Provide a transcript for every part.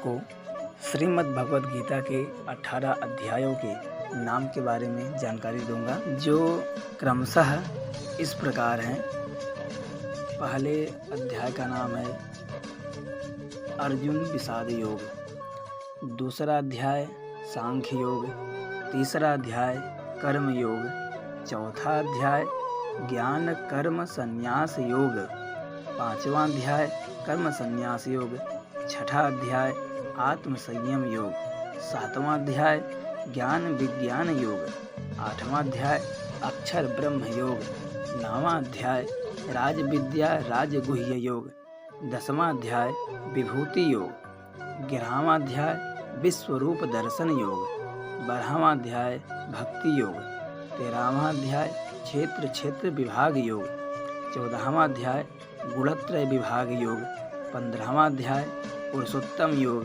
आपको श्रीमद् भगवद गीता के 18 अध्यायों के नाम के बारे में जानकारी दूंगा, जो क्रमशः इस प्रकार हैं। पहले अध्याय का नाम है अर्जुन विषाद योग, दूसरा अध्याय सांख्य योग, तीसरा अध्याय कर्म योग, चौथा अध्याय ज्ञान कर्म संन्यास योग, पांचवा अध्याय कर्म संन्यास योग, छठा अध्याय आत्म संयम योग, सातवां अध्याय ज्ञान विज्ञान योग, आठवां अध्याय अक्षर ब्रह्म योग, नौवां अध्याय राज विद्या राजगुह्य योग, 10वां अध्याय विभूति योग, 11वां अध्याय विश्वरूप दर्शन योग, 12वां अध्याय भक्ति योग, 13वां अध्याय क्षेत्र क्षेत्र विभाग योग, 14वां अध्याय गुणत्रय विभाग योग, 15वां अध्याय पुरुषोत्तम योग,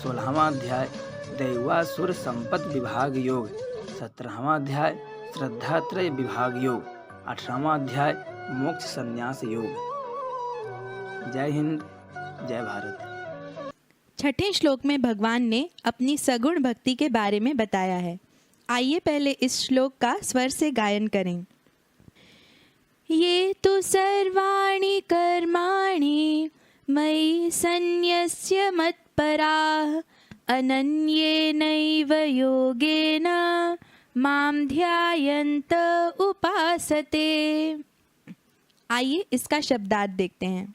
16वां अध्याय दैवासुर संपत्ति विभाग योग, 17वां अध्याय श्रद्धात्रय विभाग योग, 18वां अध्याय मोक्ष संन्यास योग। जय हिंद, जय भारत। छठे श्लोक में भगवान ने अपनी सगुण भक्ति के बारे में बताया है। आइए पहले इस श्लोक का स्वर से गायन करें। ये तो सर्वाणि कर्माणि मयि सन्न्यस्य मत्पराः अनन्येनैव योगेन मां ध्यायन्त उपासते। आइए इसका शब्दार्थ देखते हैं।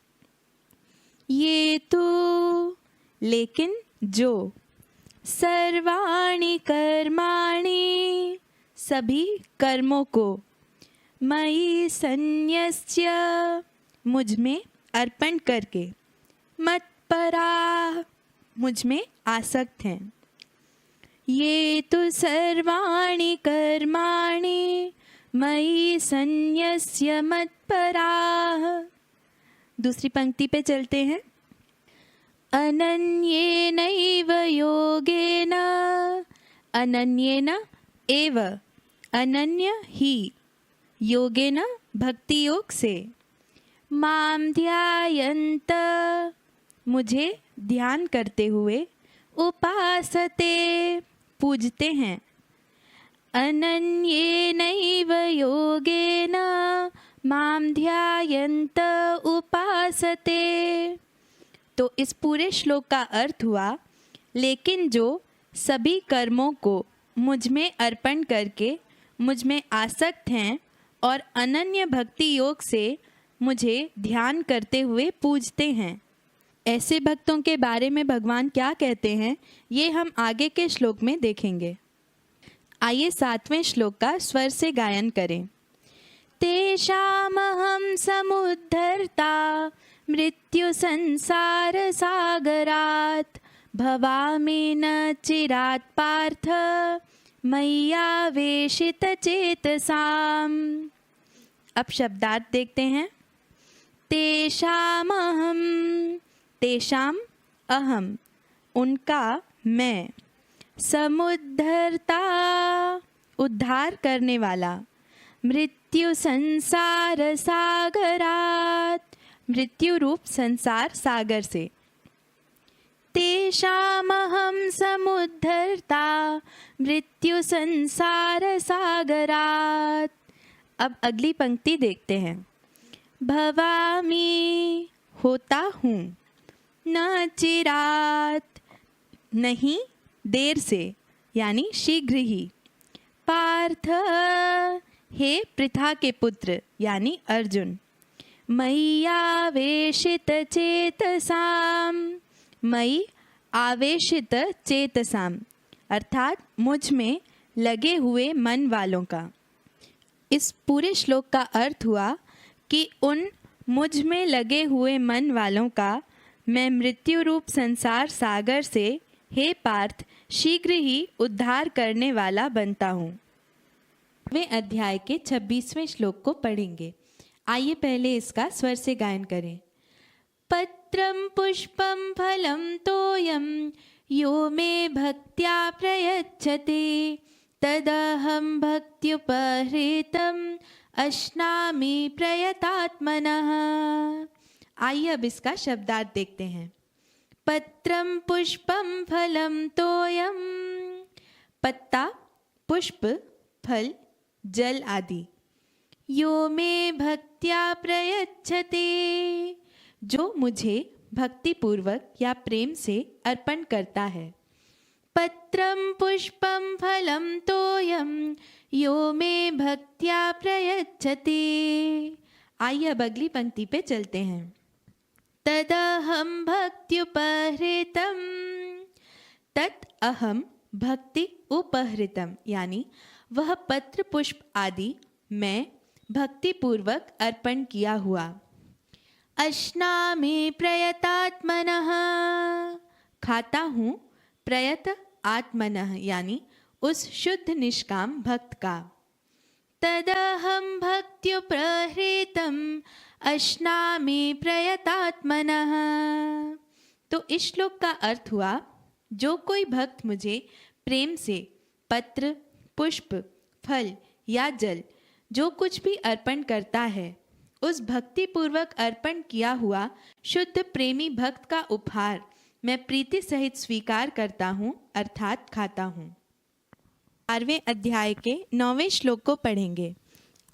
ये तो लेकिन जो, सर्वाणि कर्माणि सभी कर्मों को, मयि सन्न्यस्य मुझ में अर्पण करके, मत्पराः मुझ में आसक्त हैं। ये तो सर्वाणि कर्माणि मयि सन्न्यस्य मत्पराः। दूसरी पंक्ति पे चलते हैं। अनन्येनैव योगेन, अनन्येन एव, अनन्य ही, योगेन भक्ति योग से, मां ध्यायन्त मुझे ध्यान करते हुए, उपासते पूजते हैं। अनन्येनैव योगेन मां ध्यायन्त उपासते। तो इस पूरे श्लोक का अर्थ हुआ, लेकिन जो सभी कर्मों को मुझ में अर्पण करके मुझ में आसक्त हैं और अनन्य भक्ति योग से मुझे ध्यान करते हुए पूजते हैं। ऐसे भक्तों के बारे में भगवान क्या कहते हैं, ये हम आगे के श्लोक में देखेंगे। आइए 7वें श्लोक का स्वर से गायन करें। तेषामहं समुद्धर्ता मृत्यु संसार सागरात् भवामि न चिरात् पार्थ मय्यावेशित चेतसाम्। अब शब्दार्थ देखते हैं। तेषामहं, तेषाम अहम, उनका मैं, समुद्धर्ता उद्धार करने वाला, मृत्यु संसार सागरात् मृत्यु रूप संसार सागर से। तेषामहं समुद्धर्ता मृत्यु संसार सागरात्। अब अगली पंक्ति देखते हैं। भवामि होता हूँ, न चिरात् नहीं देर से यानी शीघ्र ही, पार्थ हे पृथा के पुत्र यानी अर्जुन, मय्यावेशित चेतसाम, मयि आवेशित चेतसाम अर्थात मुझ में लगे हुए मन वालों का। इस पूरे श्लोक का अर्थ हुआ कि उन मुझ में लगे हुए मन वालों का मैं मृत्यु रूप संसार सागर से, हे पार्थ, शीघ्र ही उद्धार करने वाला बनता हूँ। वे अध्याय के 26वें श्लोक को पढ़ेंगे। आइए पहले इसका स्वर से गायन करें। पत्रं पुष्पं फलं तोयं यो मे भक्त्या प्रयच्छति तदहं भक्त्युपहृतम् अश्नामि प्रयतात्मनः। आइए अब इसका शब्दार्थ देखते हैं। पत्रं पुष्पं फलं तोयं। पत्ता, पुष्प, फल, जल आदि। यो मे भक्त्या प्रयच्छते, जो मुझे भक्तिपूर्वक या प्रेम से अर्पण करता है। पत्रं पुष्पं फलं तोयं यो मे भक्त्या प्रयच्छते। आइए अब अगली पंक्ति पे चलते हैं। तदहं भक्त्युपहृतं, तत् अहम भक्ति उपहृतम, यानी वह पत्र पुष्प आदि मैं भक्तिपूर्वक अर्पण किया हुआ। अश्नामि प्रयतात्मनः, खाता हूँ प्रयत आत्मनः, यानी उस शुद्ध निष्काम भक्त का। तदहं भक्त्युपहृतं अश्नामि प्रयतात्मनः। तो इस श्लोक का अर्थ हुआ, जो कोई भक्त मुझे प्रेम से पत्र, पुष्प, फल या जल जो कुछ भी अर्पण करता है, उस भक्तिपूर्वक अर्पण किया हुआ शुद्ध प्रेमी भक्त का उपहार मैं प्रीति सहित स्वीकार करता हूँ, अर्थात खाता हूँ। 12वें अध्याय के 9वें श्लोक को पढ़ेंगे।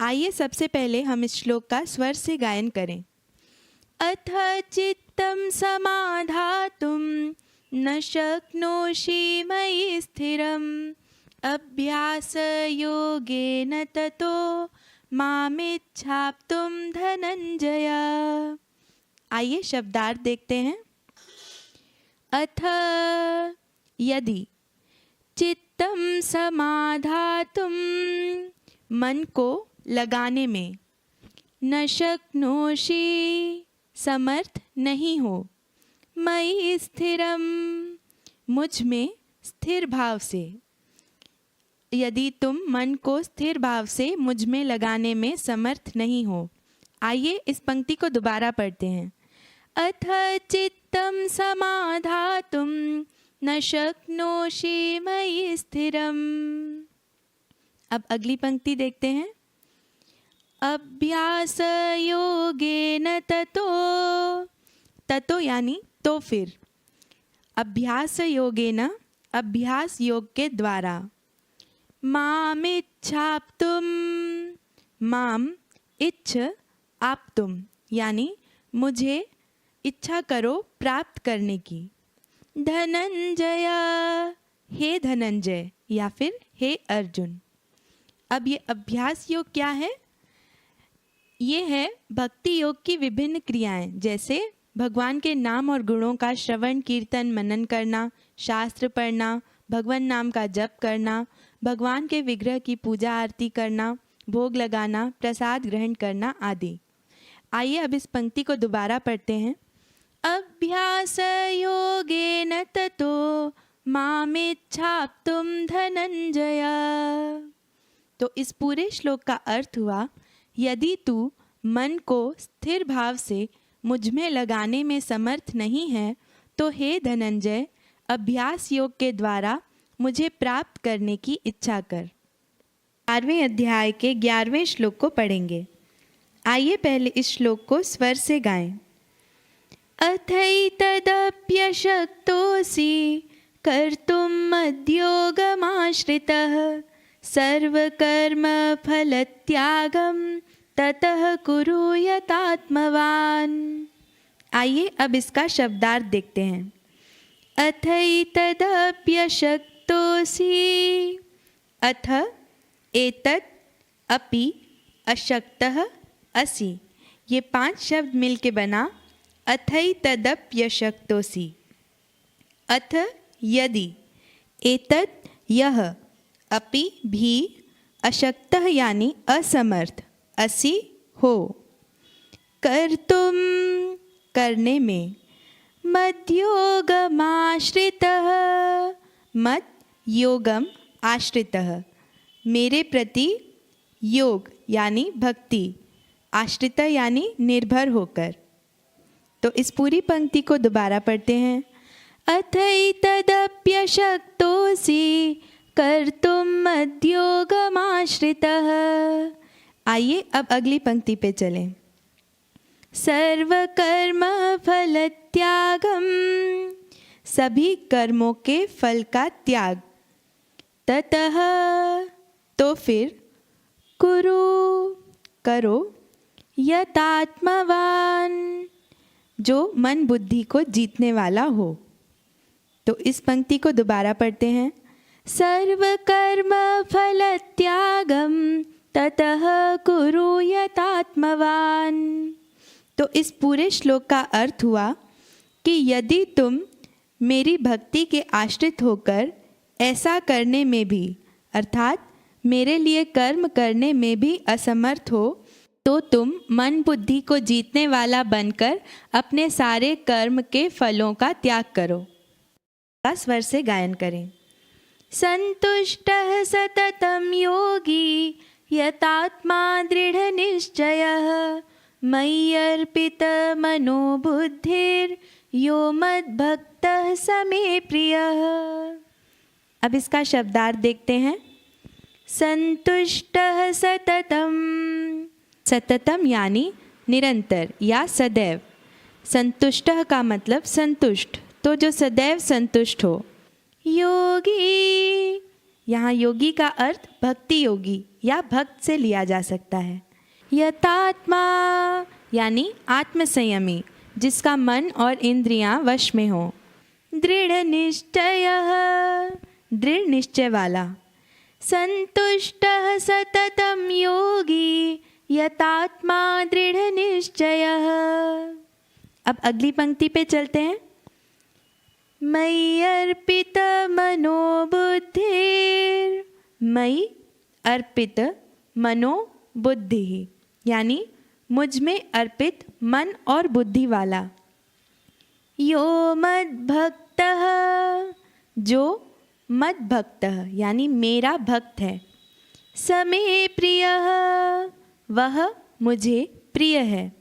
आइए सबसे पहले हम इस श्लोक का स्वर से गायन करें। अथ चित्तं समाधातुं न शक्नोषि मयि स्थिरम् अभ्यासयोगेन ततो मामिच्छाप्तुं धनंजय। आइए शब्दार्थ देखते हैं। अथ यदि, चित्तं समाधातुं मन को लगाने में, न शक्नोषि समर्थ नहीं हो, मयि स्थिरम मुझ में स्थिर भाव से, यदि तुम मन को स्थिर भाव से मुझ में लगाने में समर्थ नहीं हो। आइए इस पंक्ति को दोबारा पढ़ते हैं। अथ चित्तं समाधातुं न शक्नोषि मयि स्थिरम। अब अगली पंक्ति देखते हैं। अभ्यास योगेन ततो, ततो यानी तो फिर, अभ्यास योगेन अभ्यास योग के द्वारा, मामिच्छाप्तुं माम इच्छ आप्तुम यानी मुझे इच्छा करो प्राप्त करने की। धनंजय, हे धनंजय या फिर हे अर्जुन। अब ये अभ्यास योग क्या है? ये है भक्ति योग की विभिन्न क्रियाएं, जैसे भगवान के नाम और गुणों का श्रवण कीर्तन मनन करना, शास्त्र पढ़ना, भगवान नाम का जप करना, भगवान के विग्रह की पूजा आरती करना, भोग लगाना, प्रसाद ग्रहण करना आदि। आइए अब इस पंक्ति को दोबारा पढ़ते हैं। अभ्यास योगेन ततो मामिच्छाप्तुं धनंजय। तो इस पूरे श्लोक का अर्थ हुआ, यदि तू मन को स्थिर भाव से मुझ में लगाने में समर्थ नहीं है, तो हे धनंजय, अभ्यास योग के द्वारा मुझे प्राप्त करने की इच्छा कर। 12वें अध्याय के 11वें श्लोक को पढ़ेंगे। आइए पहले इस श्लोक को स्वर से गाएं। अथैतदप्यशक्तोऽसि कर्तुं मद्योगमाश्रितः सर्वकर्मफलत्यागं ततः कुरु यतात्मवान्। आइए अब इसका शब्दार्थ देखते हैं। अथैतदप्यशक्तोऽसि, अथ एतत्, अपि, अशक्तः, असि, ये 5 शब्द मिलके बना अथैतदप्यशक्तोऽसि। अथ यदि, एतत् यह, अपि भी, अशक्तः यानी असमर्थ, असि हो, कर्तुं करने में, मद्योगमाश्रितः मत योगम आश्रितः मेरे प्रति, योग यानी भक्ति, आश्रित यानी निर्भर होकर। तो इस पूरी पंक्ति को दोबारा पढ़ते हैं। अथैतदप्यशक्तोऽसि कर्तुं मद्योगमाश्रितः। आइए अब अगली पंक्ति पे चलें। सर्वकर्मफलत्यागं सभी कर्मों के फल का त्याग। ततः तो फिर कुरु करो यतात्मवान जो मन बुद्धि को जीतने वाला हो। तो इस पंक्ति को दोबारा पढ़ते हैं। सर्व कर्म फल त्यागम ततः कुरु यतात्मवान। तो इस पूरे श्लोक का अर्थ हुआ कि यदि तुम मेरी भक्ति के आश्रित होकर ऐसा करने में भी अर्थात मेरे लिए कर्म करने में भी असमर्थ हो तो तुम मन बुद्धि को जीतने वाला बनकर अपने सारे कर्म के फलों का त्याग करो। स्वर से गायन करें। संतुष्टः सततं योगी यतात्मा दृढ़ निश्चयः मयि अर्पित मनो बुद्धिर्यो मद्भक्तः स मे प्रियः। अब इसका शब्दार्थ देखते हैं। संतुष्टः सततम, सततम यानी निरंतर या सदैव। संतुष्टः का मतलब संतुष्ट, तो जो सदैव संतुष्ट हो। योगी, यहाँ योगी का अर्थ भक्ति योगी या भक्त से लिया जा सकता है। यतात्मा यानी आत्मसंयमी, जिसका मन और इंद्रियां वश में हो। दृढ़ निश्चयः, दृढ़ निश्चय वाला। संतुष्टः सततं योगी यतात्मा दृढ़ निश्चयः। अब अगली पंक्ति पे चलते हैं। मयि अर्पित मनो बुद्धिर, मयि अर्पित मनो बुद्धि यानी मुझ में अर्पित मन और बुद्धि वाला। यो मद्भक्तः, जो मद्भक्तः यानी मेरा भक्त है। स मे प्रियः, वह मुझे प्रिय है।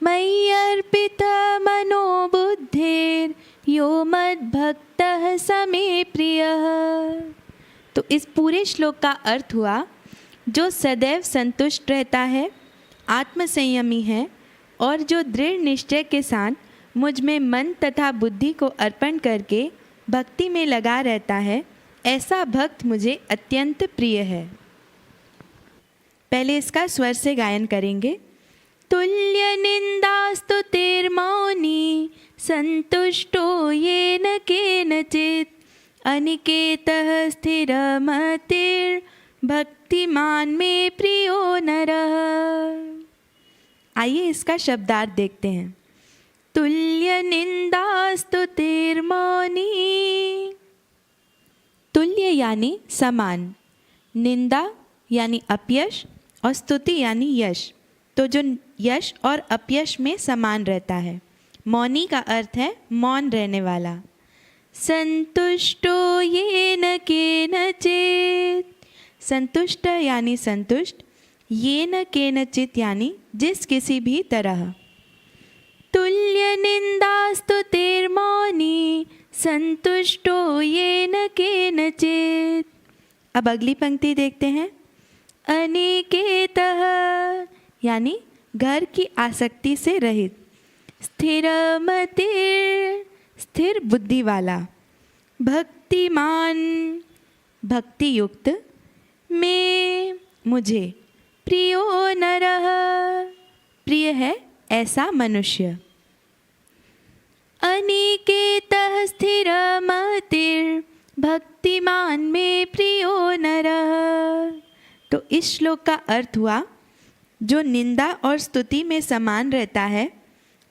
मयि अर्पित मनो बुद्धिर यो मद्भक्तः स मे प्रियः। तो इस पूरे श्लोक का अर्थ हुआ जो सदैव संतुष्ट रहता है, आत्मसंयमी है और जो दृढ़ निश्चय के साथ मुझ में मन तथा बुद्धि को अर्पण करके भक्ति में लगा रहता है, ऐसा भक्त मुझे अत्यंत प्रिय है। पहले इसका स्वर से गायन करेंगे। तुल्य निंदा स्तुतिर्मौनी संतुष्टो येन केनचित् अनिकेतः स्थिरमतिर् भक्तिमान में प्रियो नरः। आइए इसका शब्दार्थ देखते हैं। तुल्य निंदा स्तुतिर्मौनी, तुल्य यानी समान, निंदा यानी अपयश और स्तुति यानी यश, तो जो यश और अपयश में समान रहता है। मौनी का अर्थ है मौन रहने वाला। संतुष्टो येन केनचित्, संतुष्ट यानी संतुष्ट, येन केनचित् यानी जिस किसी भी तरह। तुल्य निंदा स्तुतिर्मौनी संतुष्टो येन केनचित्। अब अगली पंक्ति देखते हैं। अनिकेतः यानी घर की आसक्ति से रहित। स्थिरमतिर्, स्थिर बुद्धि वाला। भक्तिमान, भक्ति युक्त। में, मुझे। प्रियो नरः, प्रिय है ऐसा मनुष्य। अनिकेतः स्थिरमतिर् भक्तिमान में प्रियो नरः। तो इस श्लोक का अर्थ हुआ जो निंदा और स्तुति में समान रहता है,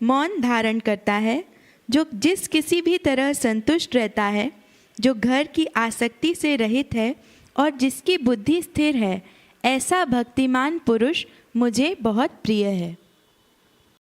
मौन धारण करता है, जो जिस किसी भी तरह संतुष्ट रहता है, जो घर की आसक्ति से रहित है और जिसकी बुद्धि स्थिर है, ऐसा भक्तिमान पुरुष मुझे बहुत प्रिय है।